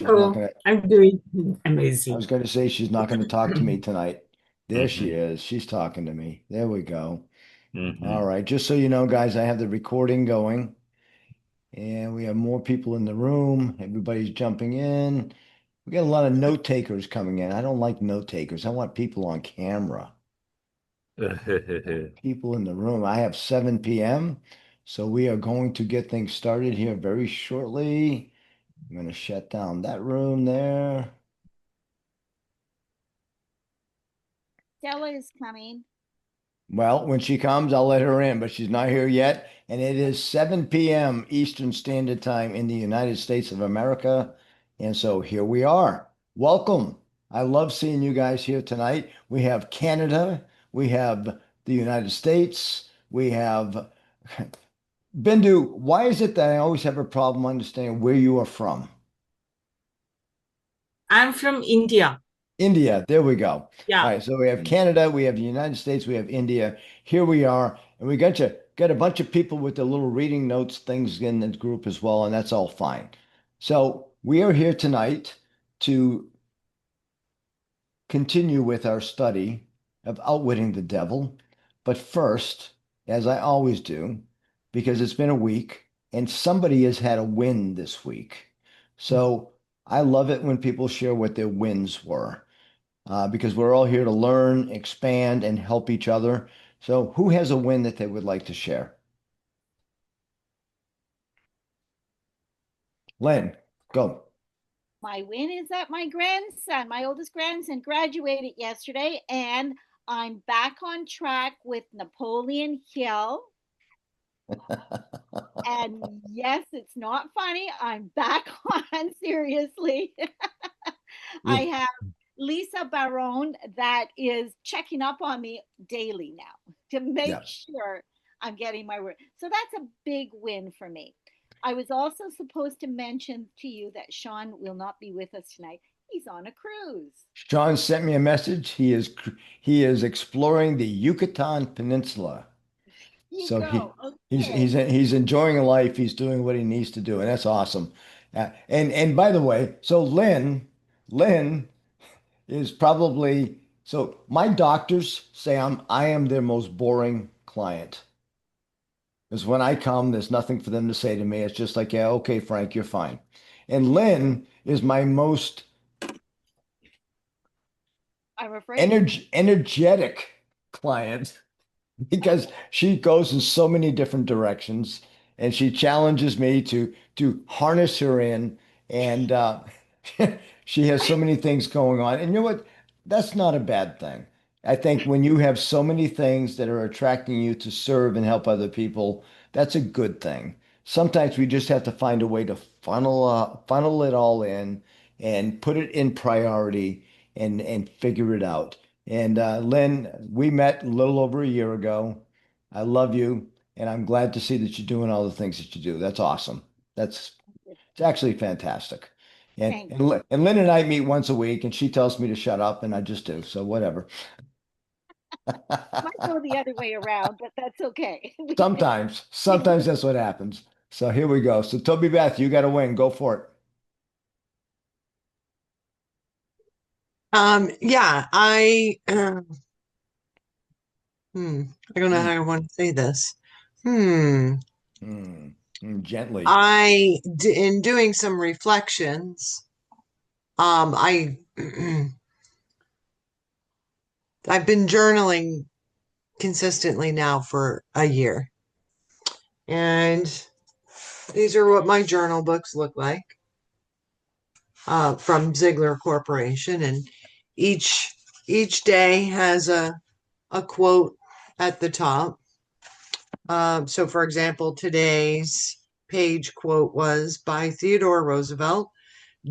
She's not So gonna, I'm doing I was amazing. gonna say she's not gonna talk to me tonight. There she is. She's talking to me. There we go. All Hmm. right. Just so you know, guys, I have the recording going and we have more people in the room. Everybody's jumping in. We got a lot of note takers coming in. I don't like note takers. I want people on camera. People in the room. I have 7 p.m. So we are going to get things started here very shortly. I'm going to shut down that room there. Stella is coming. Well, when she comes, I'll let her in, but she's not here yet. And it is 7 p.m. Eastern Standard Time in the United States of America. And so here we are. Welcome. I love seeing you guys here tonight. We have Canada, we have the United States, we have Bindu. Why is it that I always have a problem understanding where you are from? I'm from India. India, there we go. All Yeah. right, so we have Canada, we have the United States, we have India. Here we are, and we got a bunch of people with their little reading notes things in the group as well, and that's all fine. So we are here tonight to continue with our study of Outwitting the Devil. But first, as I always do, because it's been a week and somebody has had a win this week. So I love it when people share what their wins were because we're all here to learn, expand, and help each other. So, who has a win that they would like to share? Len, go. My win is that my oldest grandson, graduated yesterday, and I'm back on track with Napoleon Hill. And yes, it's not funny. I'm back on seriously. I Yeah, have Lisa Barone that is checking up on me daily now to make yeah. sure I'm getting my word. So that's a big win for me. I was also supposed to mention to you that Sean will not be with us tonight. He's on a cruise. Sean sent me a message. He is exploring the Yucatan Peninsula. You So go. he's Okay. he's enjoying life. He's doing what he needs to do, and that's awesome. And by the way, so Lynn is probably so my doctors say I am their most boring client. Because when I come, there's nothing for them to say to me. It's just like, yeah, okay, Frank, you're fine. And Lynn is my most I'm afraid. energetic client because she goes in so many different directions and she challenges me to harness her in and she has so many things going on and you know what, that's not a bad thing. I think when you have so many things that are attracting you to serve and help other people, that's a good thing. Sometimes we just have to find a way to funnel it all in and put it in priority and figure it out. And Lynn, we met a little over a year ago. I love you, and I'm glad to see that you're doing all the things that you do. That's awesome. That's it's actually fantastic. And Thanks. and, and Lynn and I meet once a week, and she tells me to shut up, and I just do. So whatever. Might go the other way around, but that's okay. Sometimes that's what happens. So here we go. So Toby Beth, you got to win. Go for it. Yeah, I don't know how Mm, I want to say this. Hmm, gently. in doing some reflections, I I've been journaling consistently now for a year, and these are what my journal books look like, from Ziegler Corporation, and each each day has a quote at the top. So, for example, today's page quote was by Theodore Roosevelt: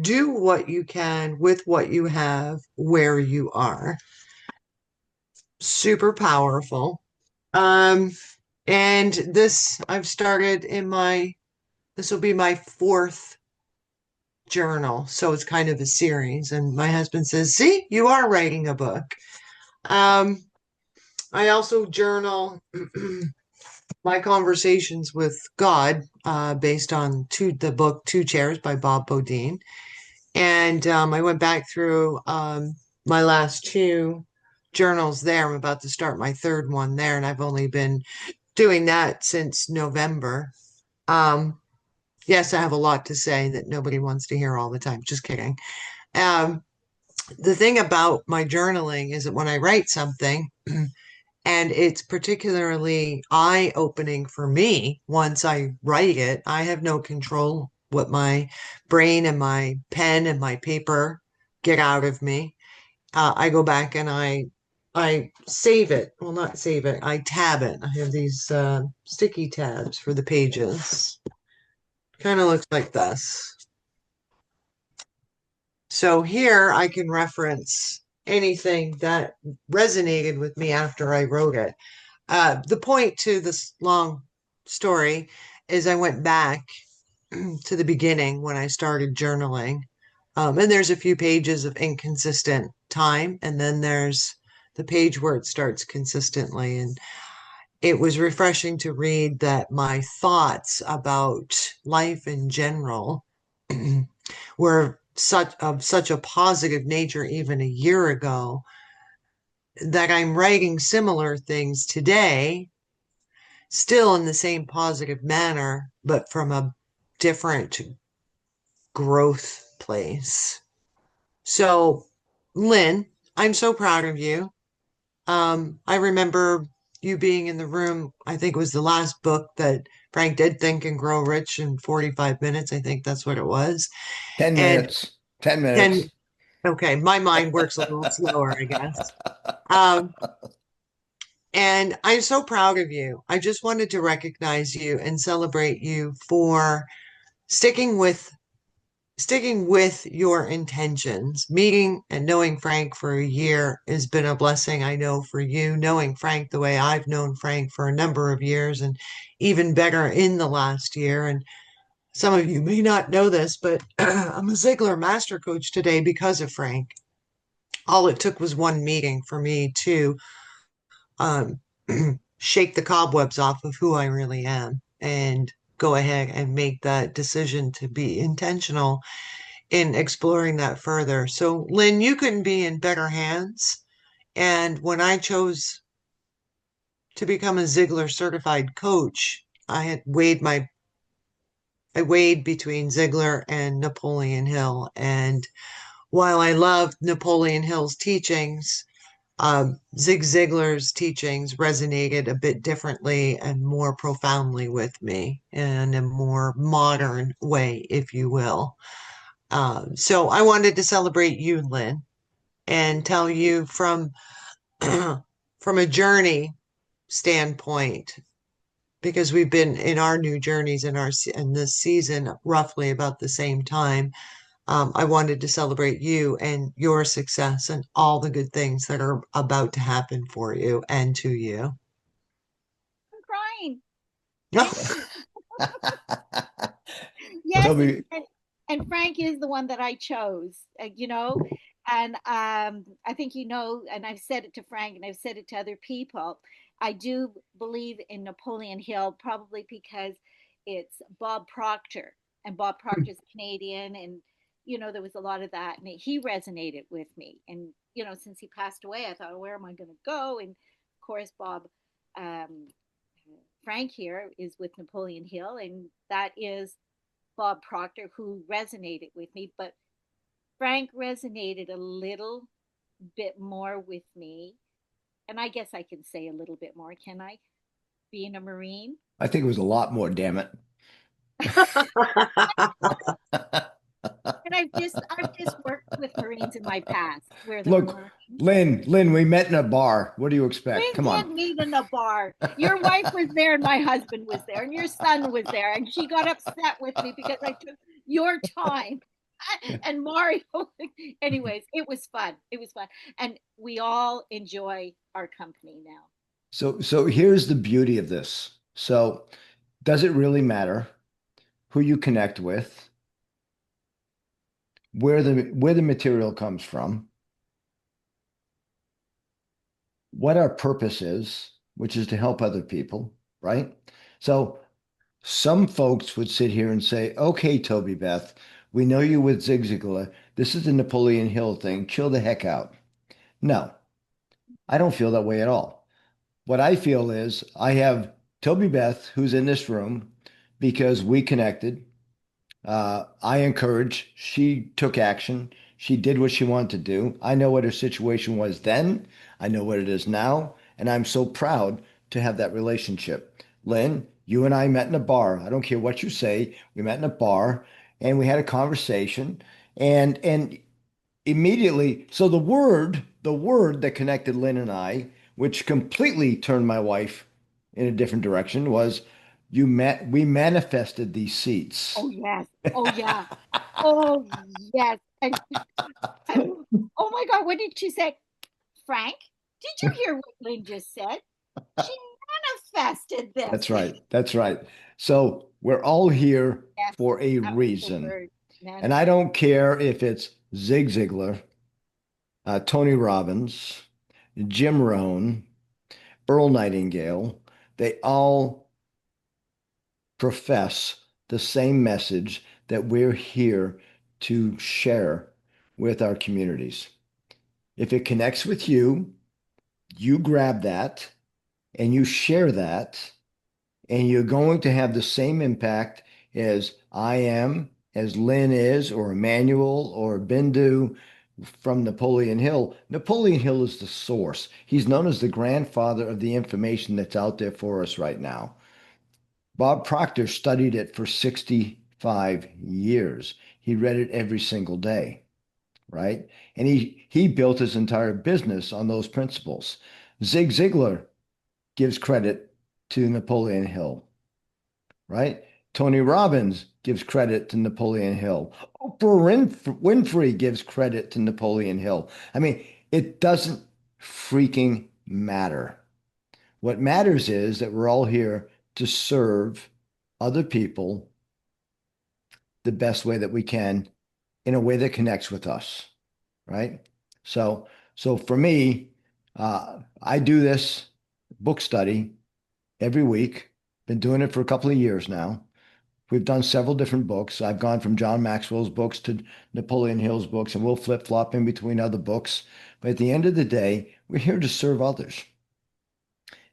"Do what you can with what you have where you are." Super powerful. Um, and this I've started this will be my fourth journal. So it's kind of a series. And my husband says, "See, you are writing a book." Um, I also journal my conversations with God, based on the book Two Chairs by Bob Bodine. And I went back through my last two journals there. I'm about to start my third one there, and I've only been doing that since November. Um, yes, I have a lot to say that nobody wants to hear all the time. Just kidding. Um, the thing about my journaling is that when I write something, and it's particularly eye-opening for me once I write it, I have no control what my brain and my pen and my paper get out of me. I go back and I save it. Well, not save it. I tab it. I have these sticky tabs for the pages. Kind of looks like this. So here I can reference anything that resonated with me after I wrote it. The point to this long story is I went back to the beginning when I started journaling. And there's a few pages of inconsistent time, and then there's the page where it starts consistently. And it was refreshing to read that my thoughts about life in general were such a positive nature even a year ago that I'm writing similar things today, still in the same positive manner, but from a different growth place. So, Lynn, I'm so proud of you. I remember you being in the room. I think it was the last book that Frank did Think and Grow Rich in 45 minutes. I think that's what it was. 10 And minutes. 10 10, minutes. okay, my mind works a little slower, I guess. Um, and I'm so proud of you. I just wanted to recognize you and celebrate you for sticking with sticking with your intentions. Meeting and knowing Frank for a year has been a blessing, I know, for you. Knowing Frank the way I've known Frank for a number of years, and even better in the last year. And some of you may not know this, but I'm a Ziegler master coach today because of Frank. All it took was one meeting for me to um, shake the cobwebs off of who I really am and go ahead and make that decision to be intentional in exploring that further. So, Lynn, you couldn't be in better hands. And when I chose to become a Ziegler certified coach, I weighed between Ziegler and Napoleon Hill. And while I loved Napoleon Hill's teachings, Zig Ziglar's teachings resonated a bit differently and more profoundly with me in a more modern way, if you will. So I wanted to celebrate you, Lynn, and tell you from from a journey standpoint, because we've been in our new journeys in this season roughly about the same time. I wanted to celebrate you and your success and all the good things that are about to happen for you and to you. I'm crying. No, Thank you. Yes, Toby, and Frank is the one that I chose, and I think and I've said it to Frank and I've said it to other people. I do believe in Napoleon Hill, probably because it's Bob Proctor, and Bob Proctor's Canadian, and there was a lot of that, and he resonated with me. And since he passed away, I thought, where am I going to go? And of course, um, Frank here is with Napoleon Hill, and that is Bob Proctor, who resonated with me, but Frank resonated a little bit more with me. And I guess I can say a little bit more, can I? Being a Marine. I think it was a lot more, damn it. And I've just worked with Marines in my past where there were Look, Marines. Lynn, we met in a bar. What do you expect? We Come on. did meet in a bar. Your wife was there and my husband was there and your son was there. And she got upset with me because I took your time. And Mario. Anyways, it was fun. It was fun. And we all enjoy our company now. So here's the beauty of this. So does it really matter who you connect with, where the material comes from, what our purpose is, which is to help other people, right? So some folks would sit here and say, okay, Toby Beth, We know you with Zig Ziglar. This is the Napoleon Hill thing. Chill the heck out. No, I don't feel that way at all. What I feel is I have Toby Beth, who's in this room because we connected. I encouraged. She took action. She did what she wanted to do. I know what her situation was then. I know what it is now. And I'm so proud to have that relationship. Lynn, you and I met in a bar. I don't care what you say. We met in a bar and we had a conversation. And immediately, so the word that connected Lynn and I, which completely turned my wife in a different direction, was we manifested these seats. Oh yes. Oh yeah. Oh yes. And oh my God, what did she say? Frank, did you hear what Lynn just said? She manifested this. That's right. That's right. So we're all here Yes, for a that was the reason. word, And I manifest. don't care if it's Zig Ziglar, Tony Robbins, Jim Rohn, Earl Nightingale. They all profess the same message that we're here to share with our communities. If it connects with you, you grab that and you share that, and you're going to have the same impact as I am, as Lynn is, or Emmanuel, or Bindu from Napoleon Hill. Napoleon Hill is the source. He's known as the grandfather of the information that's out there for us right now. Bob Proctor studied it for 65 years. He read it every single day, right? And he built his entire business on those principles. Zig Ziglar gives credit to Napoleon Hill, right? Tony Robbins gives credit to Napoleon Hill. Oprah Winfrey gives credit to Napoleon Hill. I mean, it doesn't freaking matter. What matters is that we're all here to serve other people the best way that we can in a way that connects with us, right? So, so for me, I do this book study every week. Been doing it for a couple of years now. We've done several different books. I've gone from John Maxwell's books to Napoleon Hill's books, and we'll flip-flop in between other books. But at the end of the day, we're here to serve others.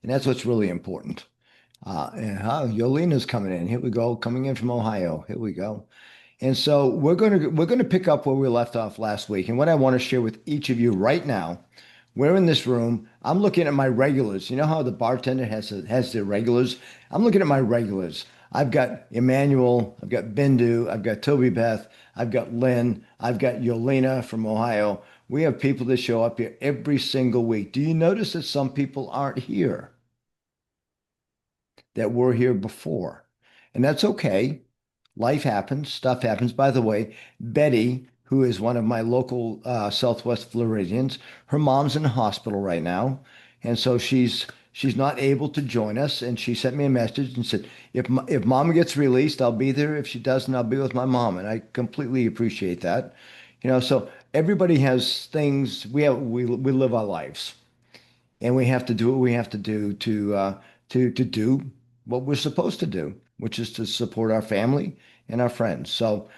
And that's what's really important. Yolina's coming in. Here we go, coming in from Ohio. Here we go. And so we're gonna pick up where we left off last week. And what I want to share with each of you right now, we're in this room. I'm looking at my regulars. You know how the bartender has their regulars? I'm looking at my regulars. I've got Emmanuel, I've got Bindu, I've got Toby Beth, I've got Lynn, I've got Yolina from Ohio. We have people that show up here every single week. Do you notice that some people aren't here that were here before? And that's okay. Life happens, stuff happens. By the way, Betty, who is one of my local Southwest Floridians, her mom's in the hospital right now, and so she's not able to join us. And she sent me a message and said, if mom gets released, I'll be there. If she doesn't, I'll be with my mom. And I completely appreciate that. So everybody has things. We live our lives and we have to do what we have to do to do what we're supposed to do, which is to support our family and our friends. So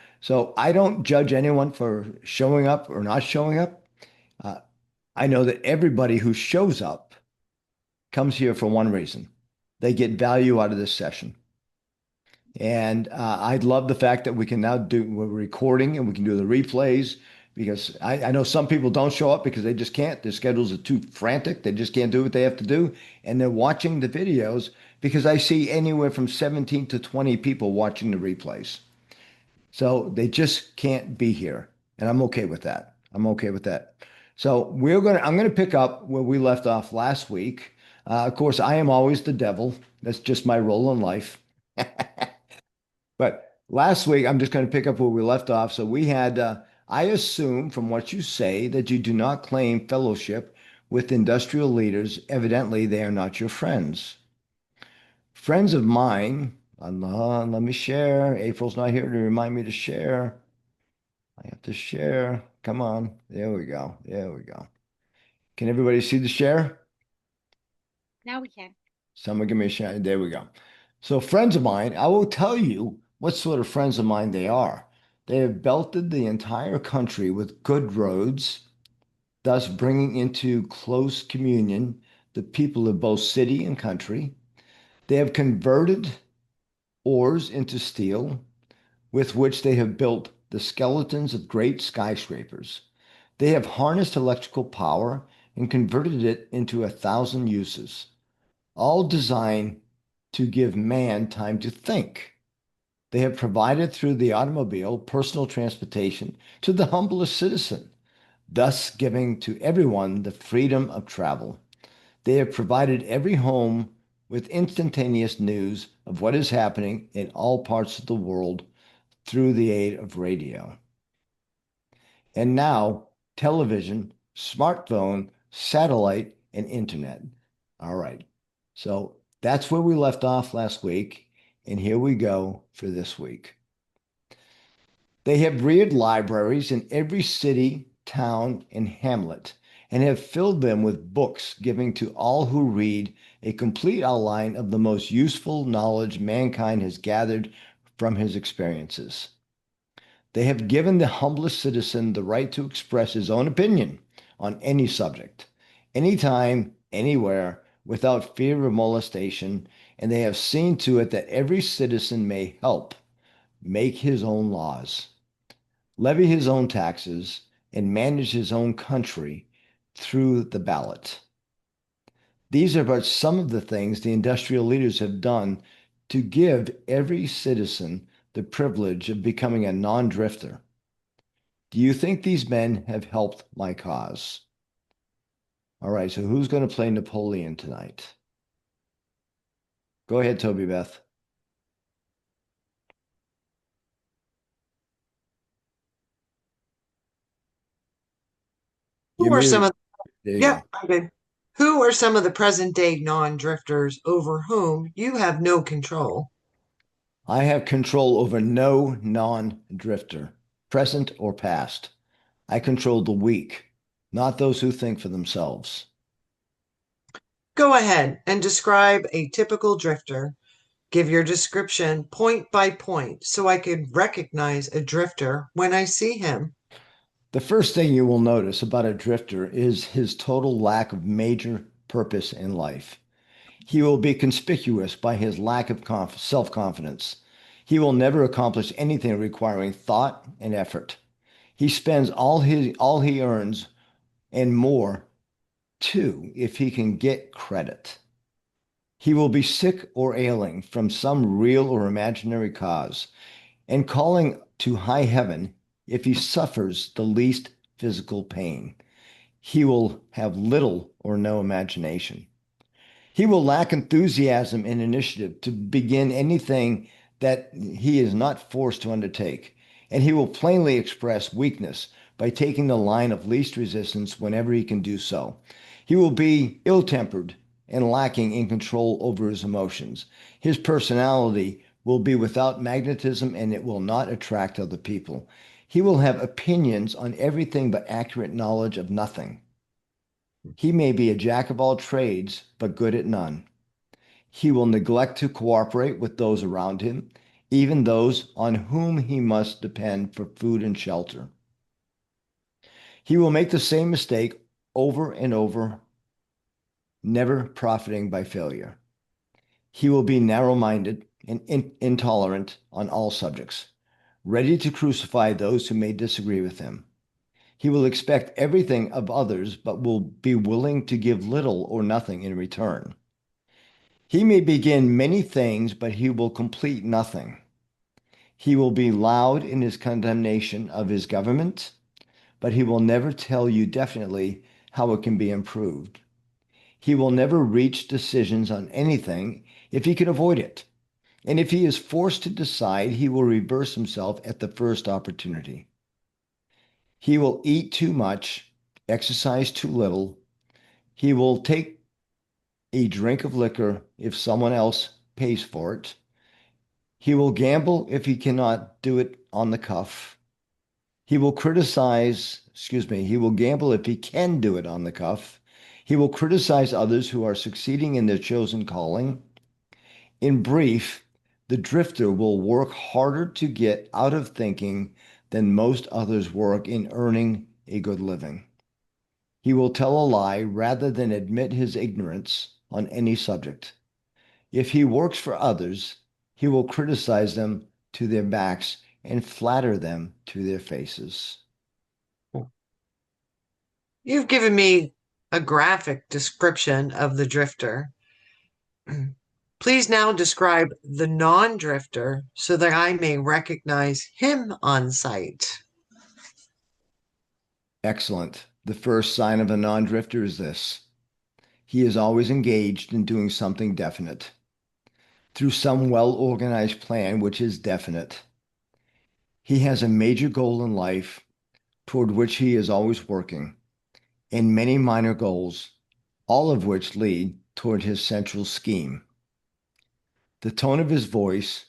I don't judge anyone for showing up or not showing up. Uh, I know that everybody who shows up comes here for one reason. They get value out of this session. And I love the fact that we can now we're recording and we can do the replays because I know some people don't show up because they just can't. Their schedules are too frantic. They just can't do what they have to do. And they're watching the videos because I see anywhere from 17 to 20 people watching the replays. So they just can't be here. And I'm okay with that. I'm okay with that. So I'm going to pick up where we left off last week. Of course, I am always the devil. That's just my role in life. But last week, I'm just going to pick up where we left off. So I assume from what you say that you do not claim fellowship with industrial leaders. Evidently, they are not your friends. Friends of mine, let me share. April's not here to remind me to share. I have to share. Come on. There we go. There we go. Can everybody see the share? Now we can. Someone give me a share. There we go. So friends of mine, I will tell you what sort of friends of mine they are. They have belted the entire country with good roads, thus bringing into close communion the people of both city and country. They have converted ores into steel, with which they have built the skeletons of great skyscrapers. They have harnessed electrical power and converted it into 1,000 uses, all designed to give man time to think. They have provided through the automobile personal transportation to the humblest citizen, thus giving to everyone the freedom of travel. They have provided every home with instantaneous news of what is happening in all parts of the world through the aid of radio. And now, television, smartphone, satellite, and internet. All right. So that's where we left off last week. And here we go for this week. They have reared libraries in every city, town, and hamlet, and have filled them with books, giving to all who read a complete outline of the most useful knowledge mankind has gathered from his experiences. They have given the humblest citizen the right to express his own opinion on any subject, anytime, anywhere, without fear of molestation, and they have seen to it that every citizen may help make his own laws, levy his own taxes, and manage his own country through the ballot. These are but some of the things the industrial leaders have done to give every citizen the privilege of becoming a non-drifter. Do you think these men have helped my cause? All right, so who's going to play Napoleon tonight? Go ahead, Toby Beth. Who You are some muted. of, There you yep, go. okay. Who are some of the present day non-drifters over whom you have no control? I have control over no non-drifter, present or past. I control the weak, not those who think for themselves. Go ahead and describe a typical drifter. Give your description point by point so I could recognize a drifter when I see him. The first thing you will notice about a drifter is his total lack of major purpose in life. He will be conspicuous by his lack of self-confidence. He will never accomplish anything requiring thought and effort. He spends all he earns and more too if he can get credit. He will be sick or ailing from some real or imaginary cause and calling to high heaven if he suffers the least physical pain. He will have little or no imagination. He will lack enthusiasm and initiative to begin anything that he is not forced to undertake, and he will plainly express weakness by taking the line of least resistance whenever he can do so. He will be ill-tempered and lacking in control over his emotions. His personality will be without magnetism and it will not attract other people. He will have opinions on everything but accurate knowledge of nothing. He may be a jack of all trades, but good at none. He will neglect to cooperate with those around him, even those on whom he must depend for food and shelter. He will make the same mistake over and over, never profiting by failure. He will be narrow-minded and intolerant on all subjects, ready to crucify those who may disagree with him. He will expect everything of others, but will be willing to give little or nothing in return. He may begin many things, but he will complete nothing. He will be loud in his condemnation of his government, but he will never tell you definitely how it can be improved. He will never reach decisions on anything if he can avoid it. And if he is forced to decide, he will reverse himself at the first opportunity. He will eat too much, exercise too little. He will take a drink of liquor if someone else pays for it. He will gamble if he cannot do it on the cuff. He will gamble if he can do it on the cuff. He will criticize others who are succeeding in their chosen calling. In brief, the drifter will work harder to get out of thinking than most others work in earning a good living. He will tell a lie rather than admit his ignorance on any subject. If he works for others, he will criticize them to their backs and flatter them to their faces. You've given me a graphic description of the drifter. Please now describe the non-drifter so that I may recognize him on sight. Excellent. The first sign of a non-drifter is this. He is always engaged in doing something definite through some well-organized plan which is definite. He has a major goal in life toward which he is always working, and many minor goals, all of which lead toward his central scheme. The tone of his voice,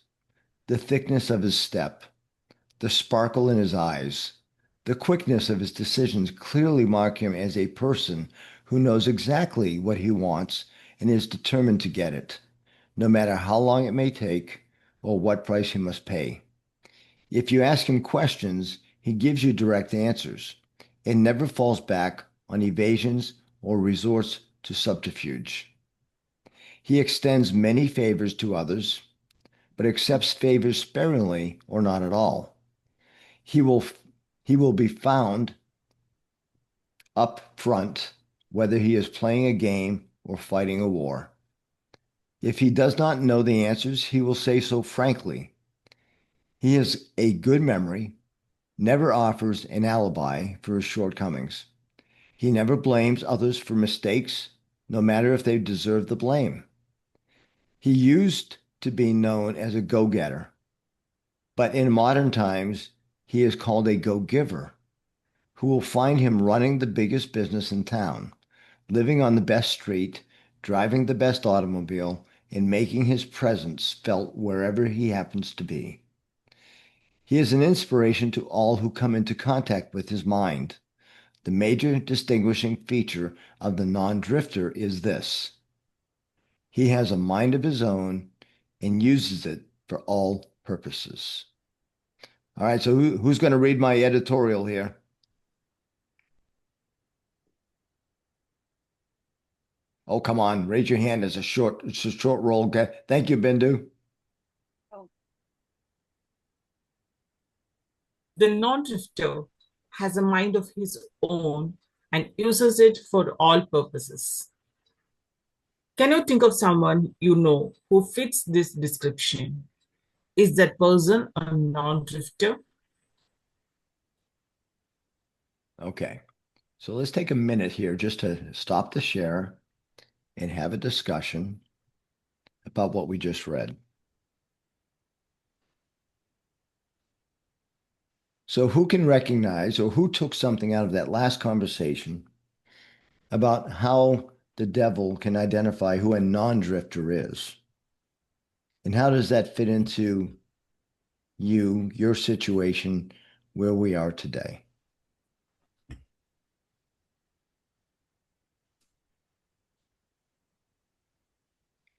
the thickness of his step, the sparkle in his eyes, the quickness of his decisions clearly mark him as a person who knows exactly what he wants and is determined to get it, no matter how long it may take or what price he must pay. If you ask him questions, he gives you direct answers and never falls back on evasions or resorts to subterfuge. He extends many favors to others, but accepts favors sparingly or not at all. He will he will be found up front, whether he is playing a game or fighting a war. If he does not know the answers, he will say so frankly. He has a good memory, never offers an alibi for his shortcomings. He never blames others for mistakes, no matter if they deserve the blame. He used to be known as a go-getter, but in modern times, he is called a go-giver, who will find him running the biggest business in town, living on the best street, driving the best automobile, and making his presence felt wherever he happens to be. He is an inspiration to all who come into contact with his mind. The major distinguishing feature of the non-drifter is this. He has a mind of his own and uses it for all purposes. All right, so who's going to read my editorial here? Oh, come on, raise your hand. It's a short roll. Okay. Thank you, Bindu. Oh, The non-drifter has a mind of his own and uses it for all purposes. Can you think of someone you know who fits this description? Is that person a non-drifter? Okay. So let's take a minute here just to stop the share and have a discussion about what we just read. So who can recognize or who took something out of that last conversation about how the devil can identify who a non-drifter is? And how does that fit into your situation, where we are today?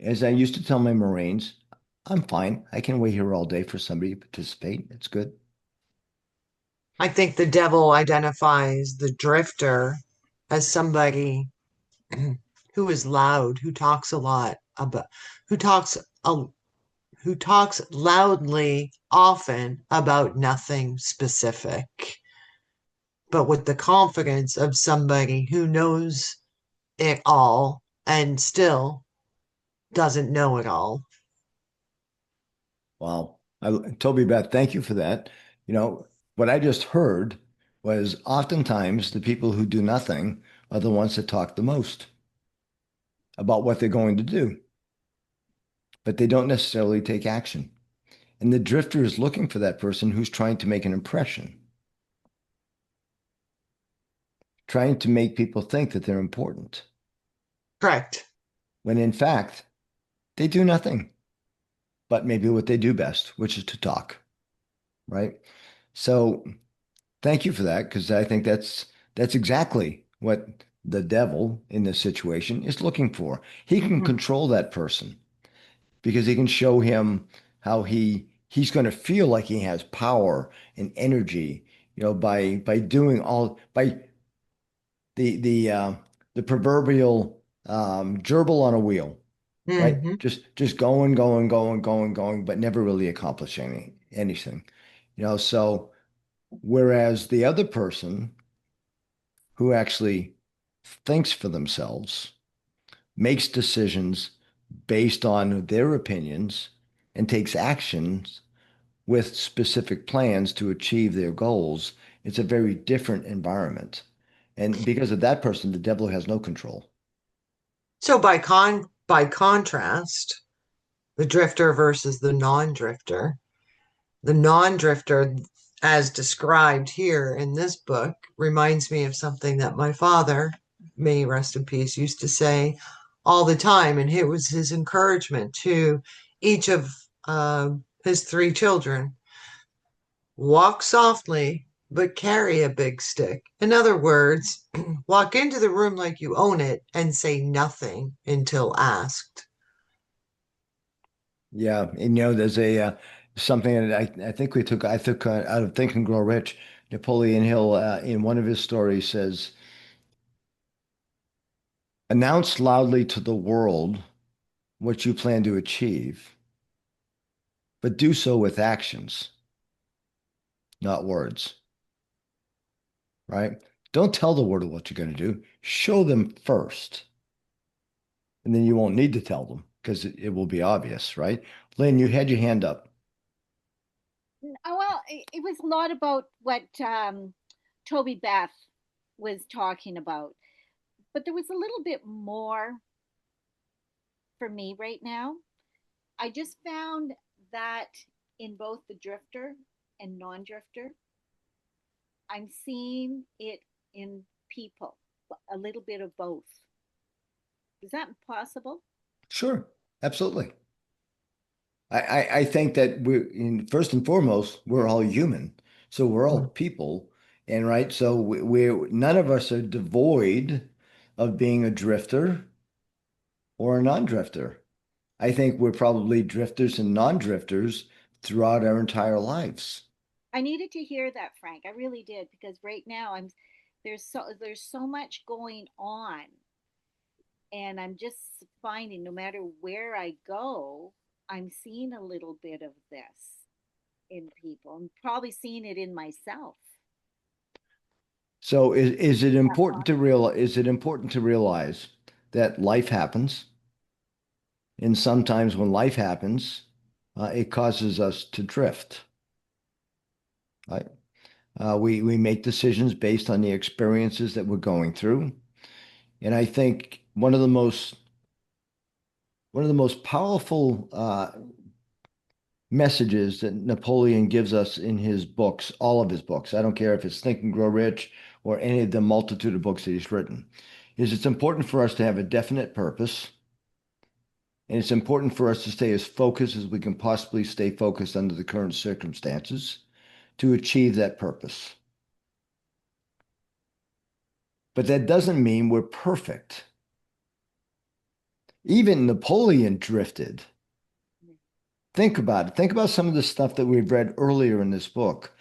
As I used to tell my Marines, I'm fine. I can wait here all day for somebody to participate. It's good. I think the devil identifies the drifter as somebody who is loud, who talks a lot about, who talks a, who talks loudly often about nothing specific, but with the confidence of somebody who knows it all and still doesn't know it all. Wow. Toby Beth, thank you for that. What I just heard was oftentimes the people who do nothing are the ones that talk the most about what they're going to do, but they don't necessarily take action. And the drifter is looking for that person who's trying to make an impression, trying to make people think that they're important, Correct. when in fact, they do nothing but maybe what they do best, which is to talk, right? So thank you for that, because I think that's exactly what the devil in this situation is looking for. He can control that person because he can show him how he he's going to feel like he has power and energy, by doing all by the the proverbial gerbil on a wheel, right? Hmm. Just going, going, going, going, going, but never really accomplishing anything. So whereas the other person who actually thinks for themselves, makes decisions based on their opinions, and takes actions with specific plans to achieve their goals, it's a very different environment. And because of that person, the devil has no control. So by contrast, the drifter versus the non-drifter. The non-drifter, as described here in this book, reminds me of something that my father, may he rest in peace, used to say all the time, and it was his encouragement to each of his three children: walk softly, but carry a big stick. In other words, walk into the room like you own it and say nothing until asked. Yeah, and there's a something that I think I took out of Think and Grow Rich. Napoleon Hill, in one of his stories, says, "Announce loudly to the world what you plan to achieve, but do so with actions, not words." Right? Don't tell the world what you're going to do. Show them first, and then you won't need to tell them because it will be obvious, right? Lynn, you had your hand up. Well, it was a lot about what Toby Beth was talking about, but there was a little bit more for me right now. I just found that in both the drifter and non drifter, I'm seeing it in people, a little bit of both. Is that possible? Sure, absolutely. I think that first and foremost, we're all human. So we're all people. And right, so we're none of us are devoid of being a drifter or a non-drifter. I think we're probably drifters and non-drifters throughout our entire lives. I needed to hear that, Frank. I really did, because right now there's so much going on, and I'm just finding no matter where I go, I'm seeing a little bit of this in people. I'm probably seeing it in myself. So is it That important to possible? realize that life happens, and sometimes when life happens, it causes us to drift, right? We make decisions based on the experiences that we're going through. And I think one of the most powerful messages that Napoleon gives us in his books, all of his books, I don't care if it's Think and Grow Rich or any of the multitude of books that he's written, is it's important for us to have a definite purpose. And it's important for us to stay as focused as we can possibly stay focused under the current circumstances to achieve that purpose. But that doesn't mean we're perfect. Even Napoleon drifted. Think about it. Think about some of the stuff that we've read earlier in this book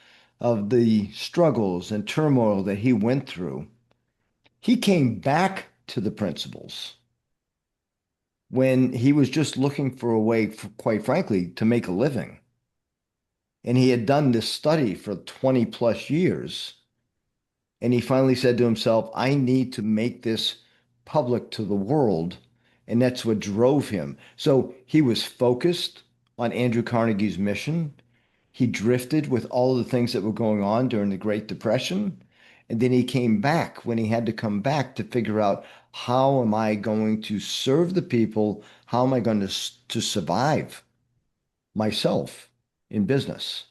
of the struggles and turmoil that he went through. He came back to the principles when he was just looking for a way, quite frankly, to make a living. And he had done this study for 20 plus years. And he finally said to himself, I need to make this public to the world. And that's what drove him. So he was focused on Andrew Carnegie's mission. He drifted with all of the things that were going on during the Great Depression. And then he came back when he had to come back to figure out, how am I going to serve the people? How am I going to survive myself in business?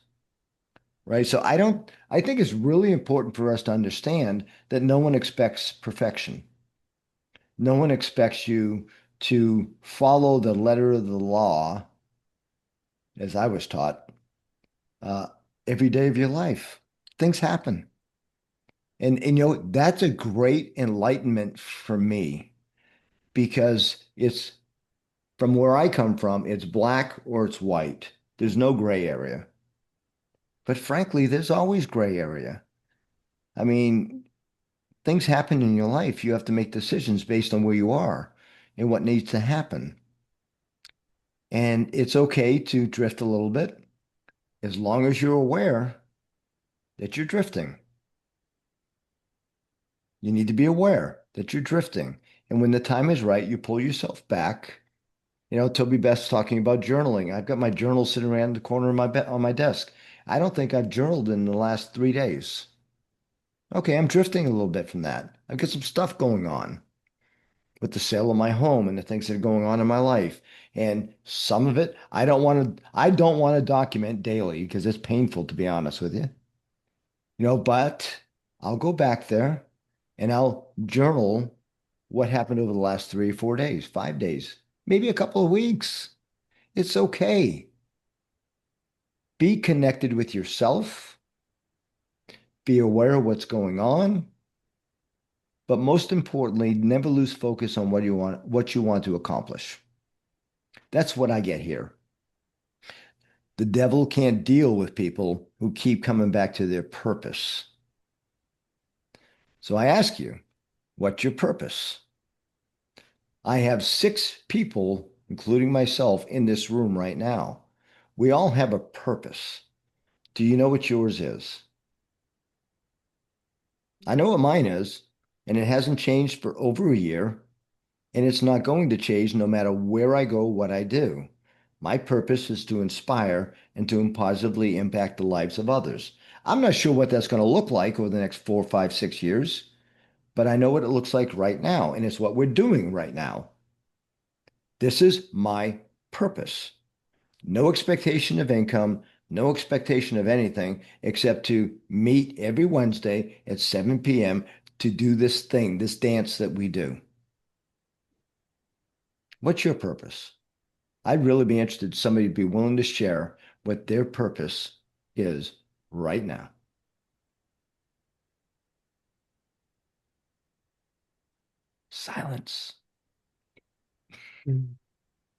Right. So I think it's really important for us to understand that no one expects perfection. No one expects you to follow the letter of the law, as I was taught, uh, every day of your life. Things happen. And that's a great enlightenment for me because it's from where I come from, it's black or it's white. There's no gray area. But frankly, there's always gray area. I mean, things happen in your life. You have to make decisions based on where you are and what needs to happen. And it's okay to drift a little bit as long as you're aware that you're drifting. You need to be aware that you're drifting. And when the time is right, you pull yourself back. Toby Beth's talking about journaling. I've got my journal sitting around the corner of my bed on my desk. I don't think I've journaled in the last 3 days. Okay, I'm drifting a little bit from that. I've got some stuff going on with the sale of my home and the things that are going on in my life. And some of it I don't want to document daily because it's painful to be honest with you. But I'll go back there and I'll journal what happened over the last 3 or 4 days, 5 days, maybe a couple of weeks. It's okay. Be connected with yourself, be aware of what's going on, but most importantly, never lose focus on what you want to accomplish. That's what I get here. The devil can't deal with people who keep coming back to their purpose. So I ask you, what's your purpose? I have 6 people, including myself, in this room right now. We all have a purpose. Do you know what yours is? I know what mine is, and it hasn't changed for over a year, and it's not going to change no matter where I go, what I do. My purpose is to inspire and to positively impact the lives of others. I'm not sure what that's going to look like over the next 4, 5, 6 years, but I know what it looks like right now, and it's what we're doing right now. This is my purpose. No expectation of income, no expectation of anything except to meet every Wednesday at 7 p.m. to do this thing, this dance that we do. What's your purpose? I'd really be interested somebody to be willing to share what their purpose is right now. Silence.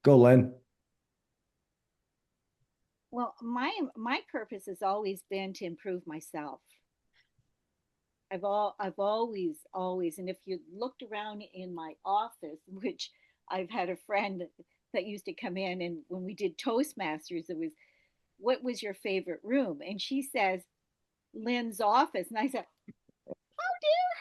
Go, Len. Well, my purpose has always been to improve myself. I've always, and if you looked around in my office, which I've had a friend that used to come in, and when we did Toastmasters, it was, what was your favorite room? And she says, Lynn's office. And I said,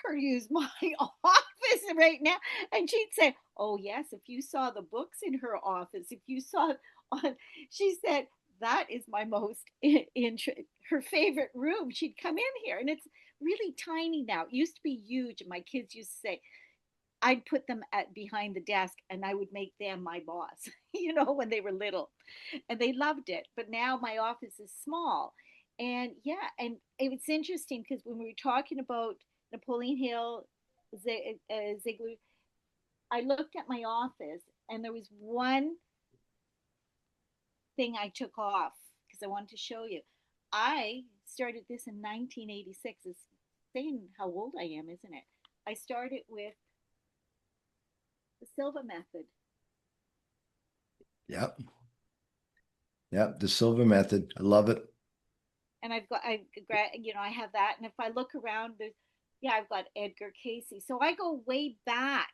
her use my office right now. And she'd say, oh, yes, if you saw the books in her office, if you saw on, she said, that is my most her favorite room. She'd come in here and it's really tiny now. It used to be huge. And my kids used to say, I'd put them at behind the desk and I would make them my boss, when they were little, and they loved it. But now my office is small. And yeah, and it's interesting because when we were talking about Napoleon Hill, Ziegler, I looked at my office and there was one thing I took off because I wanted to show you. I started this in 1986. It's saying how old I am, isn't it? I started with the Silva method. Yep. Yep. The Silver Method. I love it. And I have that. And if I look around, I've got Edgar Casey. So I go way back,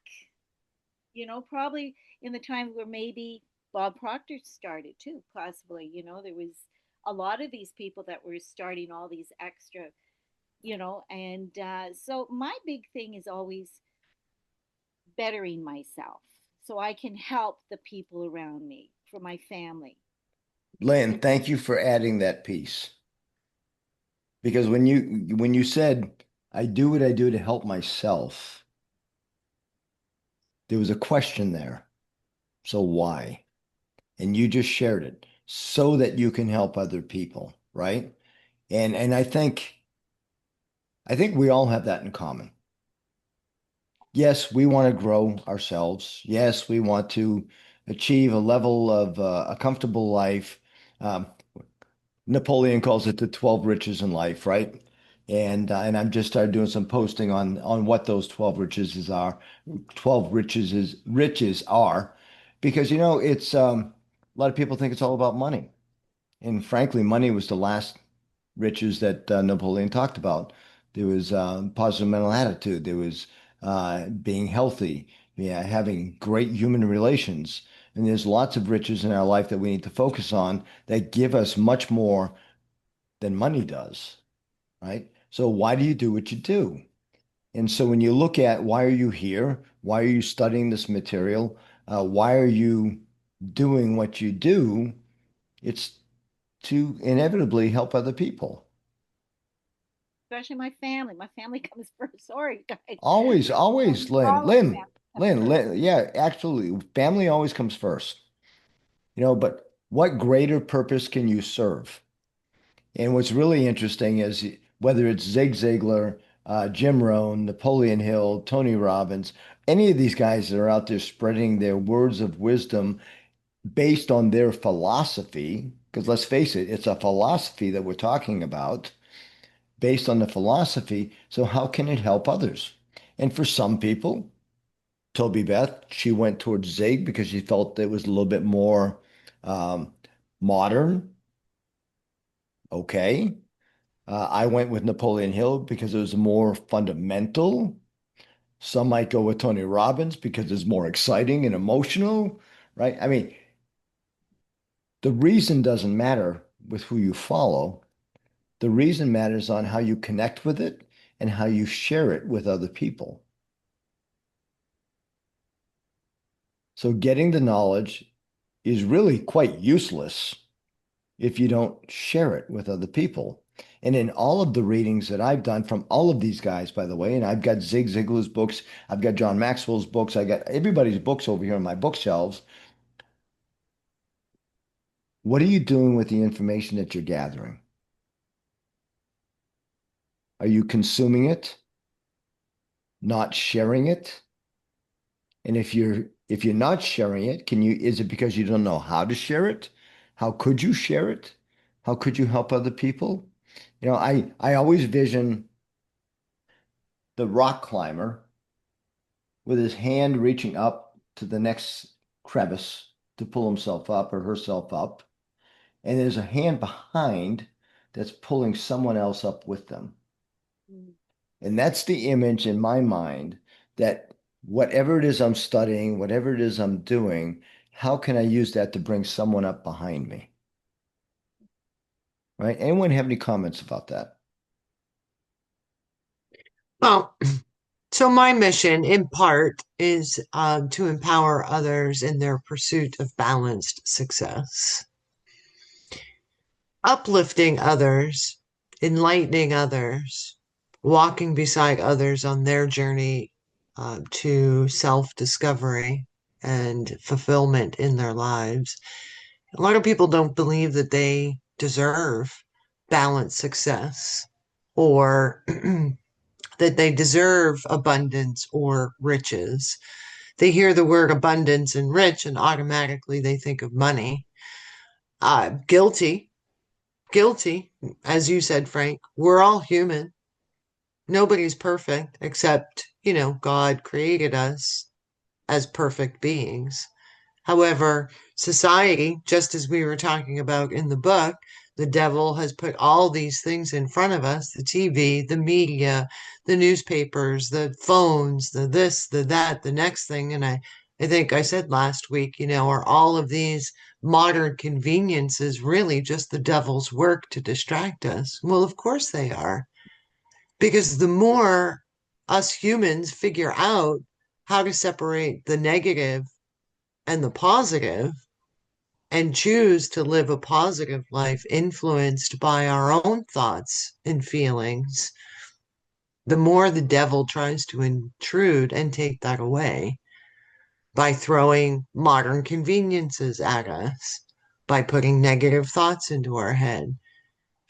probably in the time where maybe Bob Proctor started too, possibly. There was a lot of these people that were starting all these extra, and so my big thing is always bettering myself so I can help the people around me, for my family. Len, thank you for adding that piece. Because when you said I do what I do to help myself, there was a question there. So why? And you just shared it so that you can help other people, right? And I think we all have that in common. Yes, we want to grow ourselves. Yes, we want to achieve a level of a comfortable life. Um, Napoleon calls it the 12 riches in life, right? And I've just started doing some posting on what those 12 riches are, because it's a lot of people think it's all about money. And frankly, money was the last riches that Napoleon talked about. There was positive mental attitude. There was being healthy, yeah, having great human relations. And there's lots of riches in our life that we need to focus on that give us much more than money does, right? So why do you do what you do? And so when you look at why are you here? Why are you studying this material? Why are you doing what you do? It's to inevitably help other people. Especially my family. My family comes first. Sorry, guys. Always, always, Lynn, All our Lynn, family comes first. Yeah, actually, family always comes first. But what greater purpose can you serve? And what's really interesting is whether it's Zig Ziglar, Jim Rohn, Napoleon Hill, Tony Robbins, any of these guys that are out there spreading their words of wisdom based on their philosophy, because let's face it, it's a philosophy that we're talking about, based on the philosophy. So how can it help others? And for some people, Toby Beth, she went towards Zig because she felt it was a little bit more um, modern. Okay. I went with Napoleon Hill because it was more fundamental. Some might go with Tony Robbins because it's more exciting and emotional, right? I mean, the reason doesn't matter with who you follow. The reason matters on how you connect with it and how you share it with other people. So getting the knowledge is really quite useless if you don't share it with other people. And in all of the readings that I've done from all of these guys, by the way, and I've got Zig Ziglar's books, I've got John Maxwell's books, I got everybody's books over here on my bookshelves. What are you doing with the information that you're gathering? Are you consuming it, not sharing it? And if you're not sharing it, is it because you don't know how to share it? How could you share it? How could you help other people? I always vision the rock climber with his hand reaching up to the next crevice to pull himself up or herself up. And there's a hand behind that's pulling someone else up with them. Mm. And that's the image in my mind that whatever it is I'm studying, whatever it is I'm doing, how can I use that to bring someone up behind me? Right? Anyone have any comments about that? Well, so my mission in part is to empower others in their pursuit of balanced success, uplifting others, enlightening others, walking beside others on their journey to self-discovery and fulfillment in their lives. A lot of people don't believe that they deserve balanced success or that they deserve abundance or riches. They hear the word abundance and rich and automatically they think of money. Guilty, guilty. As you said, Frank, we're all human. Nobody's perfect except, God created us as perfect beings. However, society, just as we were talking about in the book, the devil has put all these things in front of us, the TV, the media, the newspapers, the phones, the this, the that, the next thing. And I think I said last week, are all of these modern conveniences really just the devil's work to distract us? Well, of course they are. Because the more us humans figure out how to separate the negative and the positive and choose to live a positive life influenced by our own thoughts and feelings, the more the devil tries to intrude and take that away by throwing modern conveniences at us, by putting negative thoughts into our head.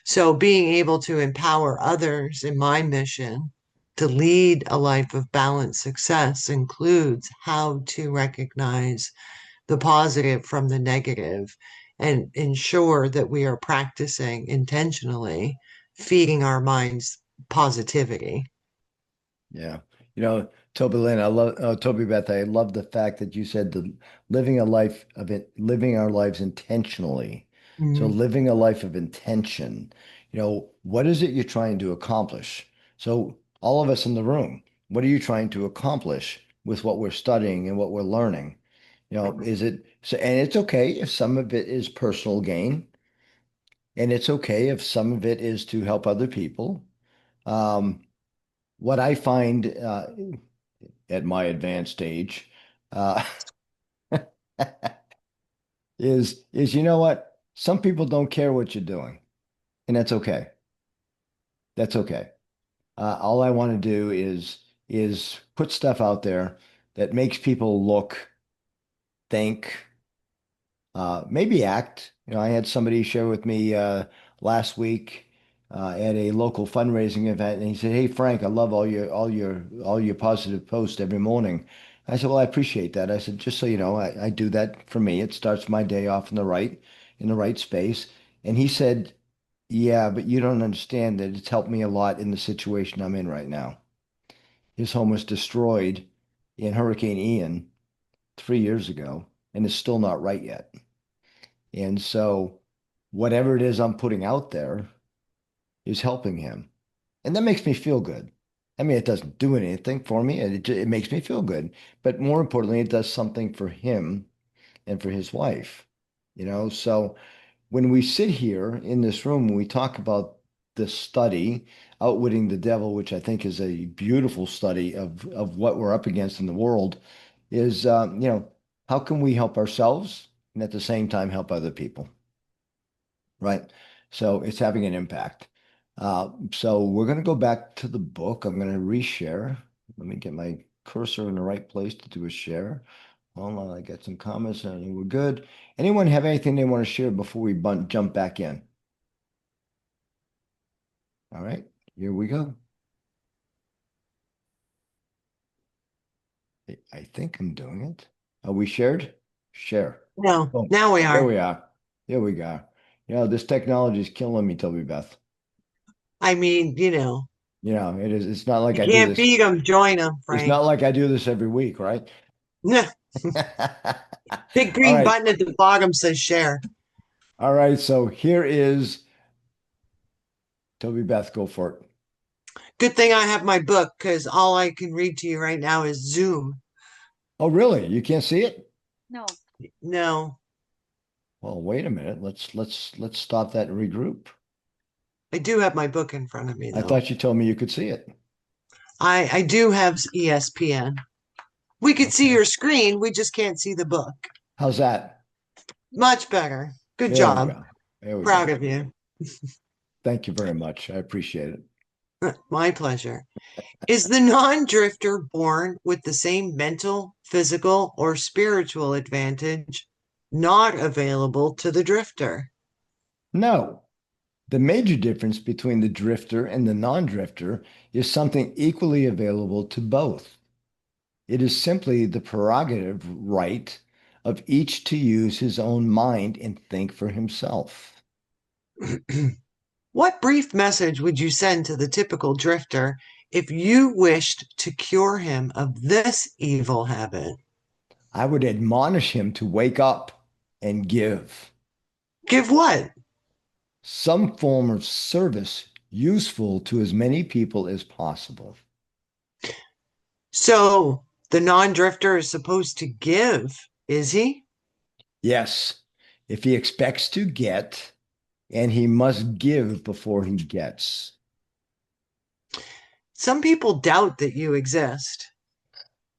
So, being able to empower others in my mission to lead a life of balanced success includes how to recognize the positive from the negative and ensure that we are practicing intentionally feeding our minds positivity. Yeah. Toby Lynn, Toby Beth, I love the fact that you said living a life of it, living our lives intentionally. So Mhm. living a life of intention, what is it you're trying to accomplish? So all of us in the room, what are you trying to accomplish with what we're studying and what we're learning? Is it so, and it's okay if some of it is personal gain, and it's okay if some of it is to help other people. Um, what I find at my advanced age uh, is you know what? Some people don't care what you're doing, and that's okay. That's okay. All I want to do is put stuff out there that makes people look, think, maybe act. I had somebody share with me last week at a local fundraising event, and he said, "Hey Frank, I love all your positive posts every morning." I said, "Well, I appreciate that." I said, "Just so you know, I do that for me. It starts my day off in the right space." And he said, "Yeah, but you don't understand that it's helped me a lot in the situation I'm in right now." His home was destroyed in Hurricane Ian 3 years ago, and it's still not right yet. And so whatever it is I'm putting out there is helping him. And that makes me feel good. I mean, it doesn't do anything for me. It makes me feel good. But more importantly, it does something for him and for his wife. So when we sit here in this room, we talk about the study, Outwitting the Devil, which I think is a beautiful study of what we're up against in the world, is, how can we help ourselves and at the same time help other people? Right. So it's having an impact. So we're going to go back to the book. I'm going to reshare. Let me get my cursor in the right place to do a share. Hold on, I got some comments and we're good. Anyone have anything they want to share before we jump back in? All right, here we go. I think I'm doing it. Are we shared? Share. No, Oh, now we there are. we are. Here we go. This technology is killing me, Toby Beth. I mean, It is. It's not like you I do can't this. beat them, join them, It's Frank. not like I do this every week, right? Yeah. Big All green right. button at the bottom says share. All right. So here is Toby Beth. Go for it. Good thing I have my book because all I can read to you right now is Zoom. Oh, really? You can't see it? No. No, Well, wait a minute. Let's stop that and regroup. I do have my book in front of me I though. thought you told me you could see it. I do have ESPN. We could see Okay. your screen, we just can't see the book. How's that? Much better. Good There we job. go. There we Proud go. of you. Thank you very much. I appreciate it. My pleasure. Is the non-drifter born with the same mental, physical, or spiritual advantage not available to the drifter? No, the major difference between the drifter and the non-drifter is something equally available to both. It is simply the prerogative right of each to use his own mind and think for himself. What brief message would you send to the typical drifter if you wished to cure him of this evil habit? I would admonish him to wake up and give Give what? some form of service useful to as many people as possible. So the non-drifter is supposed to give, is he? Yes, if he expects to get, and he must give before he gets. Some people doubt that you exist.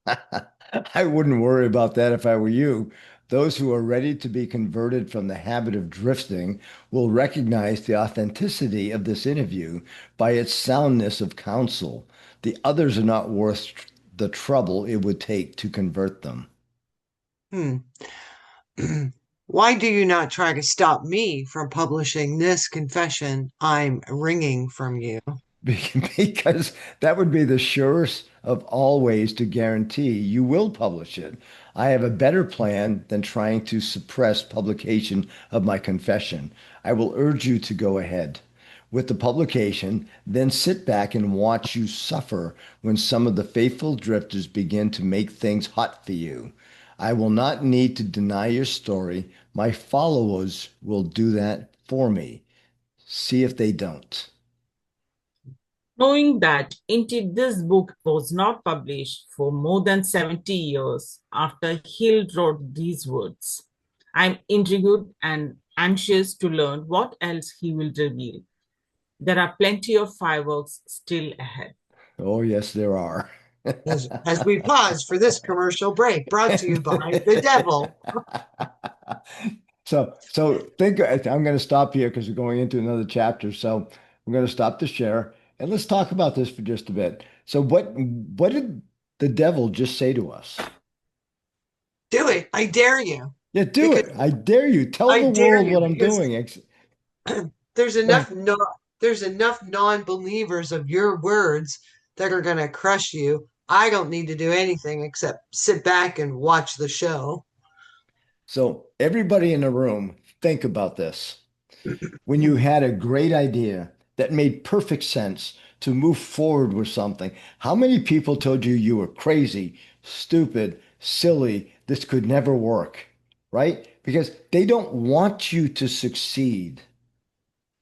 I wouldn't worry about that if I were you. Those who are ready to be converted from the habit of drifting will recognize the authenticity of this interview by its soundness of counsel. The others are not worth the trouble it would take to convert them. Hmm. Why do you not try to stop me from publishing this confession I'm wringing from you? Because that would be the surest of all ways to guarantee you will publish it. I have a better plan than trying to suppress publication of my confession. I will urge you to go ahead with the publication, then sit back and watch you suffer when some of the faithful drifters begin to make things hot for you. I will not need to deny your story. My followers will do that for me. See if they don't. Knowing that indeed this book was not published for more than 70 years after Hill wrote these words, I'm intrigued and anxious to learn what else he will reveal. There are plenty of fireworks still ahead. Oh, yes, there are. As we pause for this commercial break, brought to you by the devil. So think I'm going to stop here because we're going into another chapter. So I'm going to stop the share and let's talk about this for just a bit. So what did the devil just say to us? Do it. I dare you. Yeah, do Because it. I dare you. Tell I the dare world you what I'm because doing. there's Go ahead. enough no there's enough non-believers of your words that are going to crush you. I don't need to do anything except sit back and watch the show. So everybody in the room, think about this. When you had a great idea that made perfect sense to move forward with something, how many people told you you were crazy, stupid, silly, this could never work, right? Because they don't want you to succeed.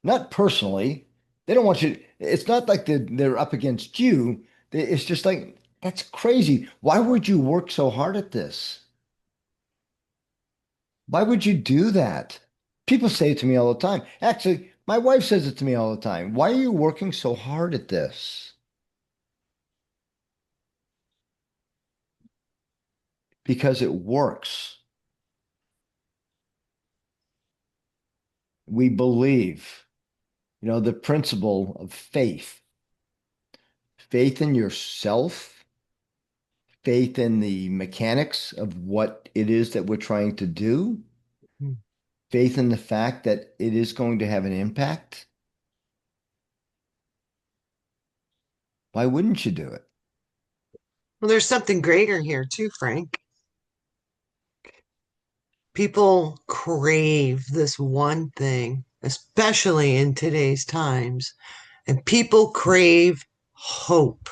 Not personally. They don't want you. It's not like they're up against you. It's just like, that's crazy. Why would you work so hard at this? Why would you do that? People say it to me all the time. Actually, my wife says it to me all the time. Why are you working so hard at this? Because it works. We believe, the principle of faith, faith in yourself, faith in the mechanics of what it is that we're trying to do, faith in the fact that it is going to have an impact. Why wouldn't you do it? Well, there's something greater here too, Frank. People crave this one thing, especially in today's times, and people crave hope.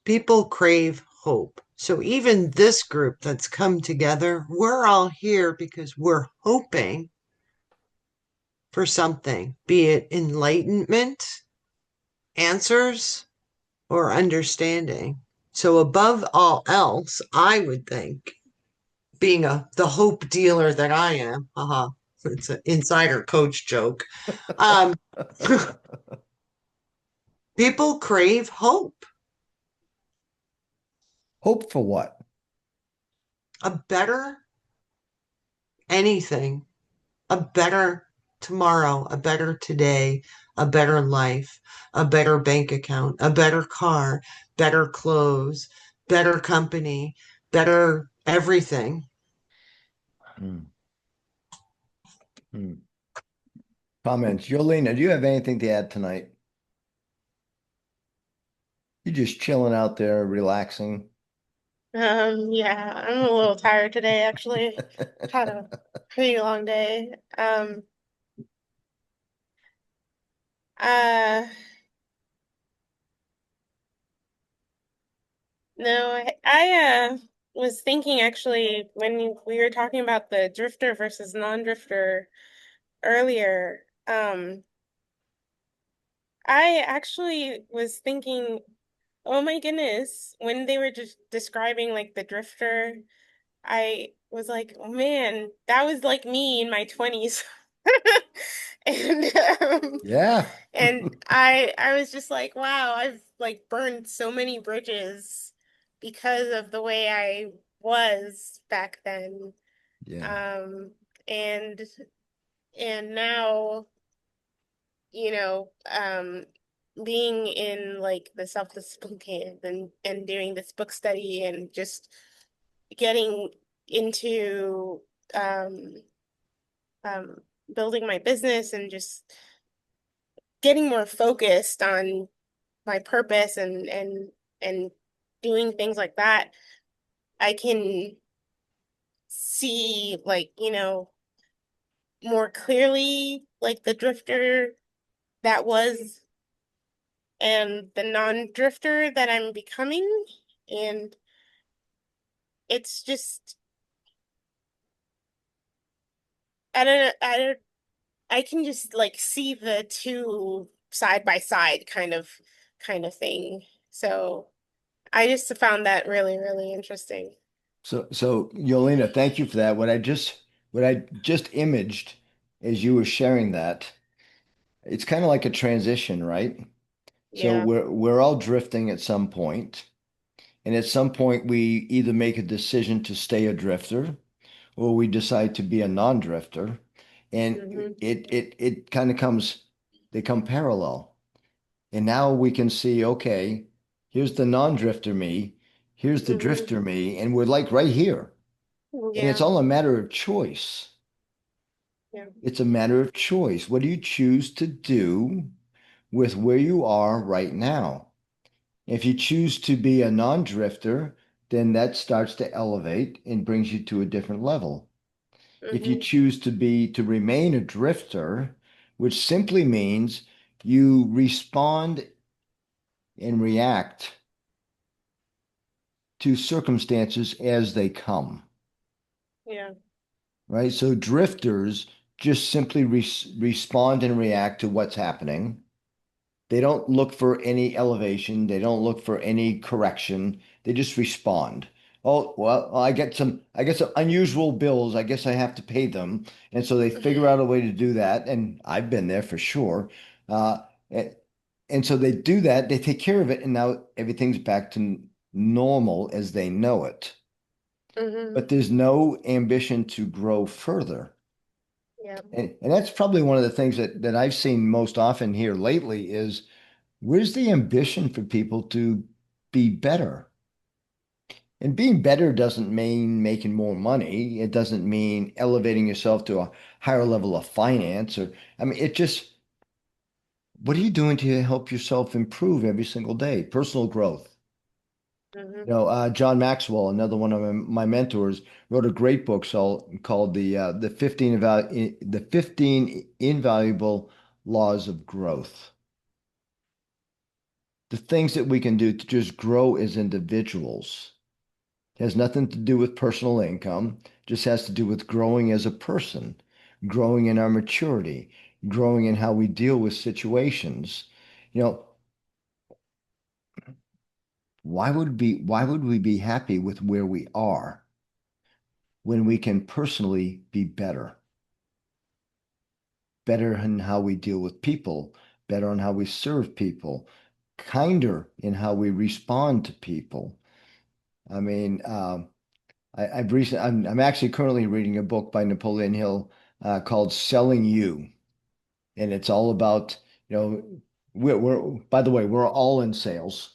People crave hope. So even this group that's come together, we're all here because we're hoping for something, be it enlightenment, answers, or understanding. So above all else, I would think, being the hope dealer that I am, haha, it's an insider coach joke. Um, people crave hope, Hope for what? a better anything, a better tomorrow, a better today, a better life, a better bank account, a better car, better clothes, better company, better everything. Hmm. Hmm. Comments. Yolena, do you have anything to add tonight? You just chilling out there, relaxing. Yeah, I'm a little tired today, actually. Had a pretty long day. Uh, no, I was thinking actually when we were talking about the drifter versus non-drifter earlier, I actually was thinking, oh my goodness, when they were just describing like the drifter, I was like, oh man, that was like me in my 20s. And Yeah. and I was just like, wow, I've like burned so many bridges because of the way I was back then. Yeah. Um and and now, you know, being in like the self-discipline camp and doing this book study and just getting into um um, building my business and just getting more focused on my purpose and doing things like that, I can see like, more clearly like the drifter that was and the non-drifter that I'm becoming. And it's just I can just like see the two side by side kind of thing. So I just found that really, really interesting. So Yolena, thank you for that. What I just imaged as you were sharing that, it's kind of like a transition, right? So Yeah. we're all drifting at some point, and at some point we either make a decision to stay a drifter or we decide to be a non-drifter, and Hmm. it kind of comes they come parallel. And now we can see, okay, here's the non-drifter me, here's the Hmm. drifter me, and we're like right here. And it's Yeah. all a matter of choice. Yeah. It's a matter of choice. What do you choose to do with where you are right now? If you choose to be a non-drifter, then that starts to elevate and brings you to a different level. If you Hmm. choose to remain a drifter, which simply means you respond and react to circumstances as they come, Yeah. right? So drifters just simply respond and react to what's happening. They don't look for any elevation. They don't look for any correction. They just respond. Oh, well, I get some unusual bills. I guess I have to pay them. And so they figure out a way to do that. And I've been there for sure. Uh, and, and so they do that. They take care of it. And now everything's back to normal as they know it. Hmm. But there's no ambition to grow further. Yeah. And that's probably one of the things that I've seen most often here lately is where's the ambition for people to be better? And being better doesn't mean making more money. It doesn't mean elevating yourself to a higher level of finance or I mean it just what are you doing to help yourself improve every single day? Personal growth. Hmm. John Maxwell, another one of my mentors, wrote a great book called the 15 Invaluable Laws of Growth. The things that we can do to just grow as individuals. It has nothing to do with personal income, just has to do with growing as a person, growing in our maturity, growing in how we deal with situations. You know, why would we be happy with where we are when we can personally be better? Better in how we deal with people, better in how we serve people, kinder in how we respond to people. I mean, I'm actually currently reading a book by Napoleon Hill called Selling You. And it's all about, you know, by the way, we're all in sales.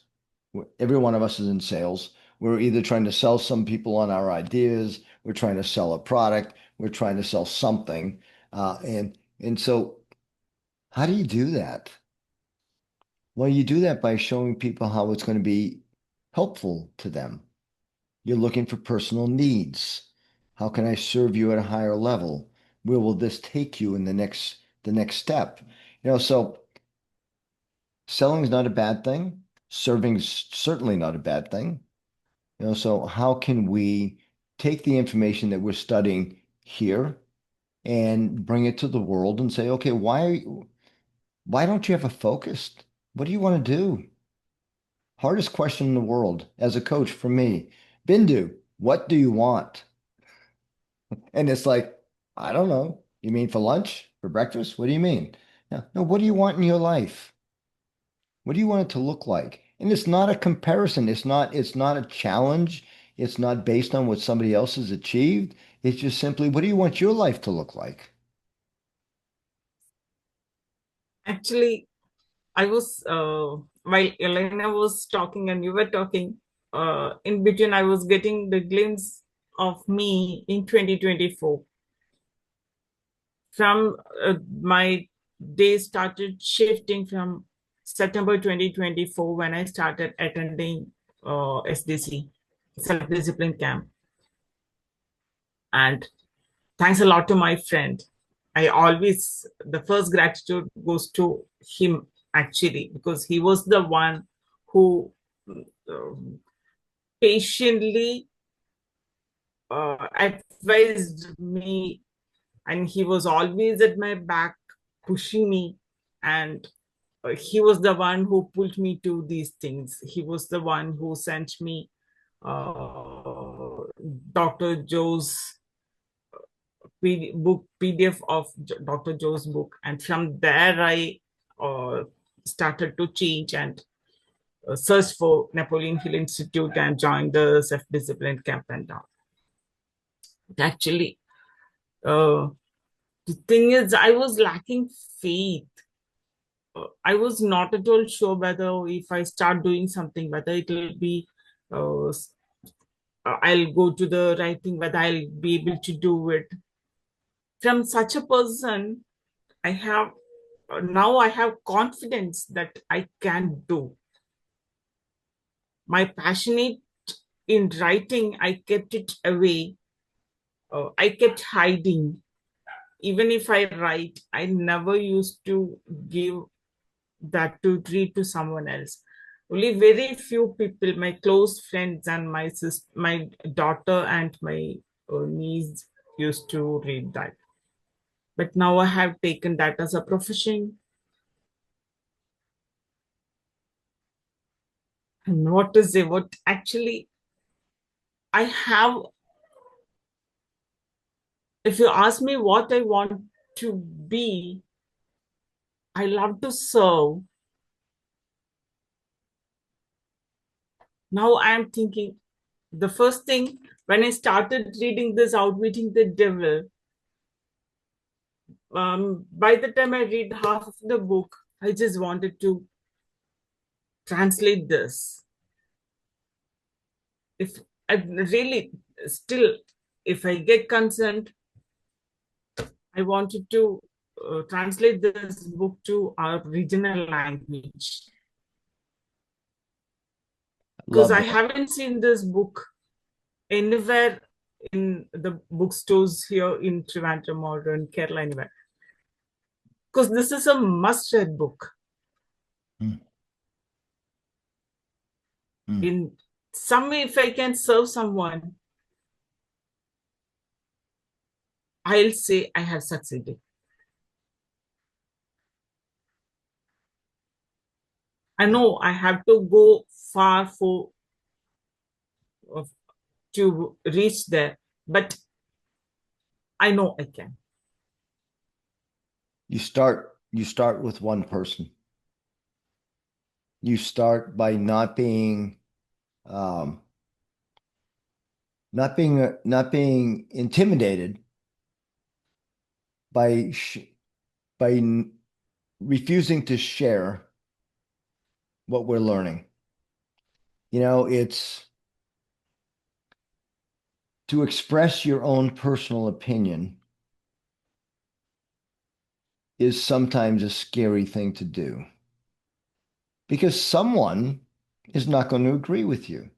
Every one of us is in sales. We're either trying to sell some people on our ideas, we're trying to sell a product, we're trying to sell something. And so how do you do that? Well, you do that by showing people how it's going to be helpful to them. You're looking for personal needs. How can I serve you at a higher level? Where will this take you in the next step? So selling is not a bad thing. Serving is certainly not a bad thing. So how can we take the information that we're studying here and bring it to the world and say, okay, why don't you have a focus? What do you want to do? Hardest question in the world as a coach for me. Bindu, what do you want? And it's like, I don't know. You mean for lunch, for breakfast? What do you mean? No, no, what do you want in your life? What do you want it to look like? And it's not a comparison. It's not a challenge. It's not based on what somebody else has achieved. It's just simply, what do you want your life to look like? Actually, I was while Elena was talking and you were talking, in between I was getting the glimpse of me in 2024. From my days started shifting from September 2024 when I started attending SDC, self-discipline camp. And thanks a lot to my friend. The first gratitude goes to him actually, because he was the one who uh, patiently advised me, and he was always at my back, pushing me. And he was the one who pulled me to these things. He was the one who sent me uh, Dr. Joe's PDF of Dr. Joe's book. And from there, I uh, started to change and search for Napoleon Hill Institute and joined the self-discipline camp and all. Actually, uh, the thing is, I was lacking faith. I was not at all sure whether if I start doing something, whether it will be, I'll go to the right thing, whether I'll be able to do it. From such a person, I have now I have confidence that I can do. My passionate in writing, I kept it away. I kept hiding. Even if I write, I never used to give that to read to someone else. Only very few people, my close friends and my sister, my daughter and my niece used to read that. But now I have taken that as a profession. And what is it? What actually I have, if you ask me what I want to be, I love to serve. Now I am thinking, the first thing when I started reading this Outwitting the Devil, by the time I read half of the book, I just wanted to translate this. If I really still, if I get consent, I wanted to translate this book to our regional language, because Love I that. haven't seen this book anywhere in the bookstores here in Trivandrum or in Kerala, anywhere. Because this is a must-read book. Mm. Mm. In some way, if I can serve someone, I'll say I have succeeded. I know I have to go far for to reach there, but I know I can. You start with one person. You start by um, not being intimidated by refusing to share what we're learning. It's to express your own personal opinion is sometimes a scary thing to do because someone is not going to agree with you.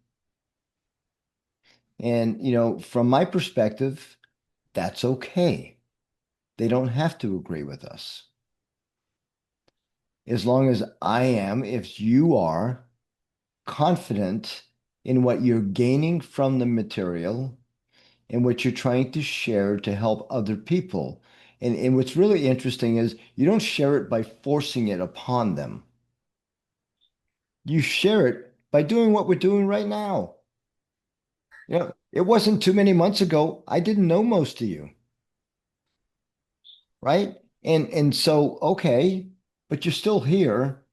And, from my perspective, that's okay. They don't have to agree with us. As long as I am, if you are confident in what you're gaining from the material and what you're trying to share to help other people. And what's really interesting is you don't share it by forcing it upon them. You share it by doing what we're doing right now. It wasn't too many months ago. I didn't know most of you, right? And so, okay, but you're still here.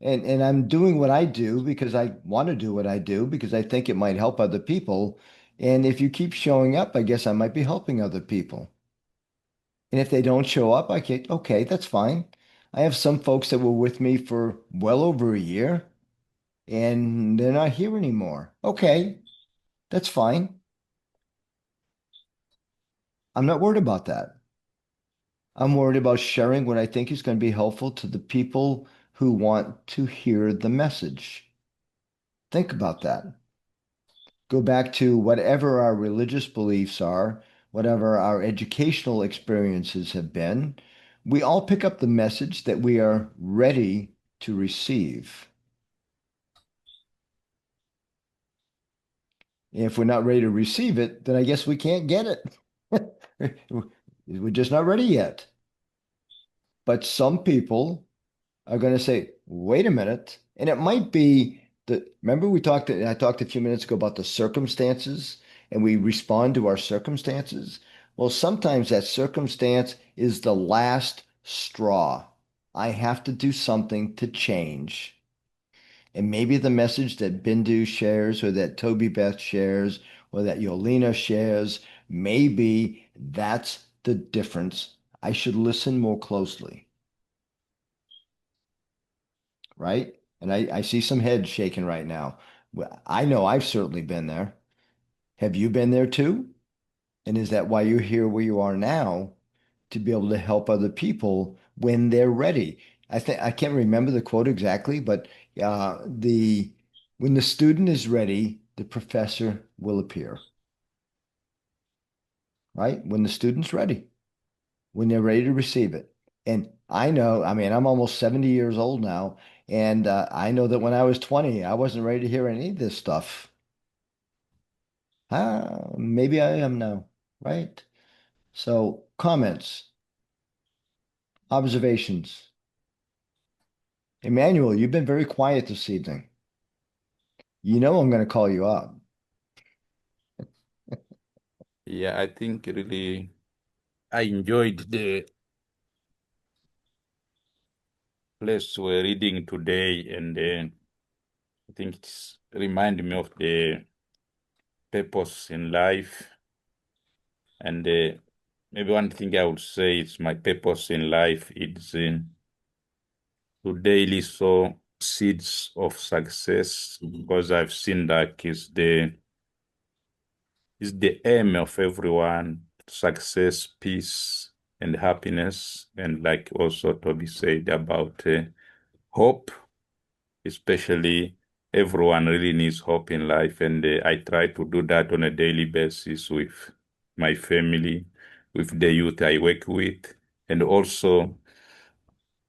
And I'm doing what I do because I want to do what I do because I think it might help other people. And if you keep showing up, I guess I might be helping other people. And if they don't show up, I can, okay, that's fine. I have some folks that were with me for well over a year and they're not here anymore. Okay, that's fine. I'm not worried about that. I'm worried about sharing what I think is going to be helpful to the people who want to hear the message. Think about that. Go back to whatever our religious beliefs are, whatever our educational experiences have been. We all pick up the message that we are ready to receive. If we're not ready to receive it, then I guess we can't get it. We're just not ready yet. But some people are going to say, wait a minute. And it might be remember I talked a few minutes ago about the circumstances and we respond to our circumstances. Well, sometimes that circumstance is the last straw. I have to do something to change. And maybe the message that Bindu shares or that Toby Beth shares or that Yolena shares, maybe that's the difference. I should listen more closely, right? And I see some heads shaking right now. Well, I know I've certainly been there. Have you been there too? And is that why you're here where you are now to be able to help other people when they're ready? I think I can't remember the quote exactly, but the when the student is ready, the professor will appear, right? When the student's ready, when they're ready to receive it. And I know, I mean, I'm almost 70 years old now, and I know that when I was 20, I wasn't ready to hear any of this stuff. Maybe I am now, right? So, comments, observations. Emmanuel, you've been very quiet this evening. You know I'm going to call you up. Yeah, I think really I enjoyed the place we're reading today, and I think it's remind me of the purpose in life. And maybe one thing I would say is my purpose in life is to daily sow seeds of success, because I've seen that is the aim of everyone: success, peace, and happiness. And like also Toby said about hope, especially everyone really needs hope in life. And I try to do that on a daily basis with my family, with the youth I work with, and also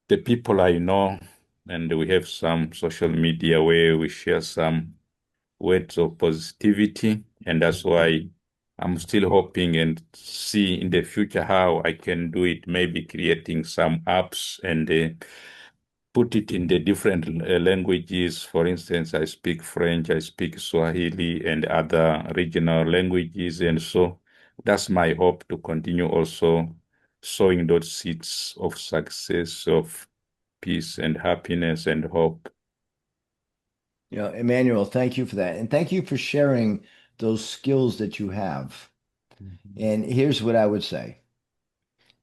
the people I know. And we have some social media where we share some words of positivity. And that's why I'm still hoping and see in the future how I can do it, maybe creating some apps and put it in the different languages. For instance, I speak French, I speak Swahili and other regional languages. And so that's my hope, to continue also sowing those seeds of success, of peace and happiness and hope. You know, Emmanuel, thank you for that. And thank you for sharing those skills that you have. And here's what I would say.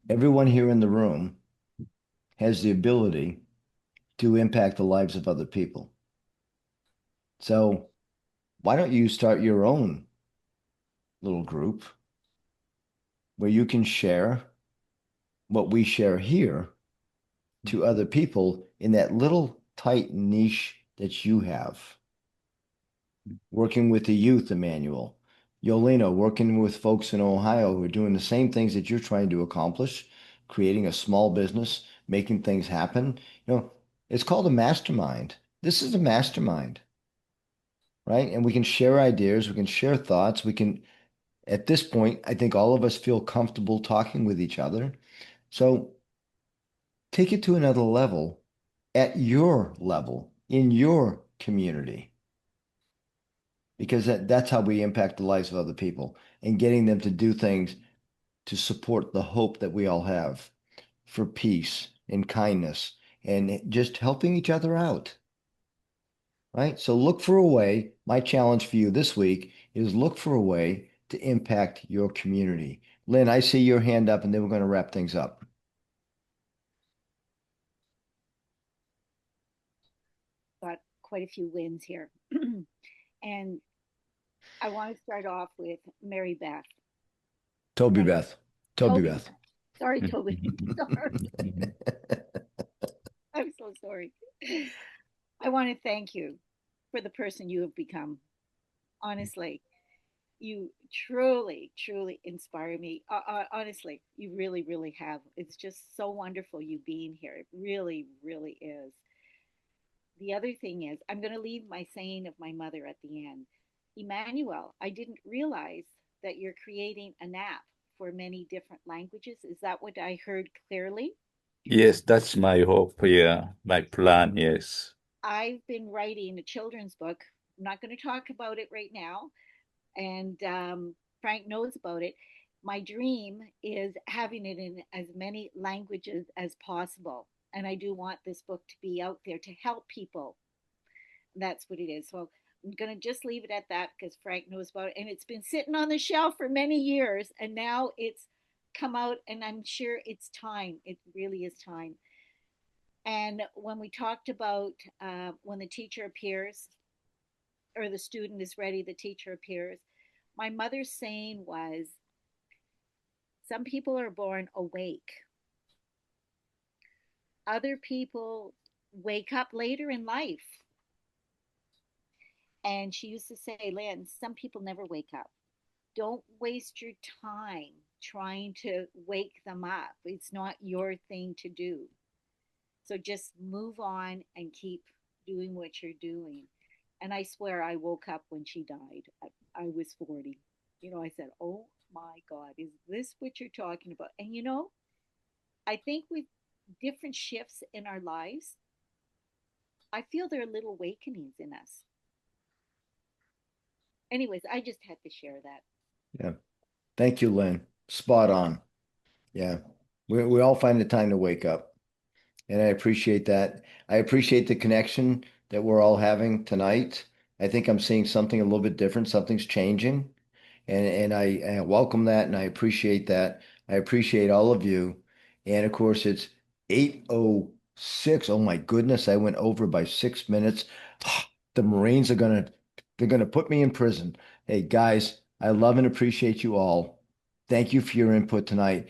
Everyone here in the room has the ability to impact the lives of other people. So why don't you start your own little group where you can share what we share here to other people in that little tight niche that you have. Working with the youth, Emmanuel. Yolena, working with folks in Ohio who are doing the same things that you're trying to accomplish, creating a small business, making things happen. You know, it's called a mastermind. This is a mastermind, right? And we can share ideas, we can share thoughts, we can, at this point, I think all of us feel comfortable talking with each other. So take it to another level at your level in your community, because that's how we impact the lives of other people and getting them to do things to support the hope that we all have for peace and kindness and just helping each other out, right? So look for a way. My challenge for you this week is look for a way to impact your community. Lynn, I see your hand up, and then we're going to wrap things up. Got quite a few wins here. And I want to start off with Mary Beth. Toby Right. Beth. Toby Toby. Beth. Sorry, Toby. Sorry. I'm so sorry. I want to thank you for the person you have become. Honestly, you truly, truly inspire me. Honestly, you really, really have. It's just so wonderful you being here. It really, really is. The other thing is, I'm going to leave my saying of my mother at the end. Emmanuel, I didn't realize that you're creating an app for many different languages. Is that what I heard clearly? Yes, that's my hope. Yeah, my plan. Yes. I've been writing a children's book. I'm not going to talk about it right now, and Frank knows about it. My dream is having it in as many languages as possible. And I do want this book to be out there to help people. That's what it is. So I'm going to just leave it at that because Frank knows about it. And it's been sitting on the shelf for many years. And now it's come out, and I'm sure it's time. It really is time. And when we talked about when the teacher appears or the student is ready, the teacher appears, my mother's saying was, some people are born awake, other people wake up later in life. And she used to say, Lynn, some people never wake up. Don't waste your time trying to wake them up. It's not your thing to do. So just move on and keep doing what you're doing. And I swear I woke up when she died. I was 40. I said, oh my God, is this what you're talking about? And I think with different shifts in our lives, I feel there are little awakenings in us. Anyways, I just had to share that. Yeah. Thank you, Lynn. Spot on. Yeah. We all find the time to wake up. And I appreciate that. I appreciate the connection that we're all having tonight. I think I'm seeing something a little bit different. Something's changing. And I welcome that and I appreciate that. I appreciate all of you. And of course, it's 8:06. Oh my goodness, I went over by 6 minutes. The Marines are they're gonna put me in prison. Hey guys, I love and appreciate you all. Thank you for your input tonight.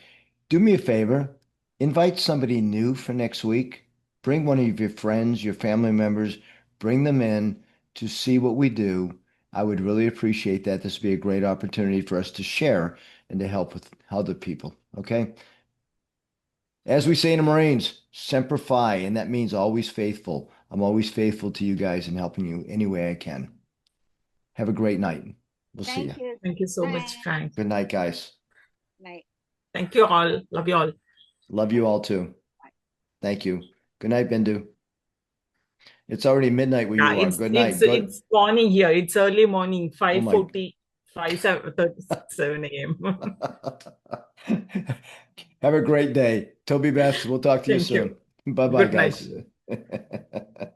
Do me a favor, invite somebody new for next week. Bring one of your friends, your family members, bring them in to see what we do. I would really appreciate that. This would be a great opportunity for us to share and to help with other people. Okay. As we say in the Marines, semper fi, and that means always faithful. I'm always faithful to you guys and helping you any way I can. Have a great night. We'll see you. Thank you. Thank you so much, Bye. Frank. Good night, guys. Night. Thank you all. Love you all. Love you all too. Thank you. Good night, Bindu. It's already midnight where Yeah, you are. it's Good it's night. Good. it's morning here. It's early morning, Oh my. 5:40, 5:37 a.m. Have a great day. Toby Beth, we'll talk to you Thank you. soon. Bye-bye, Good night. guys.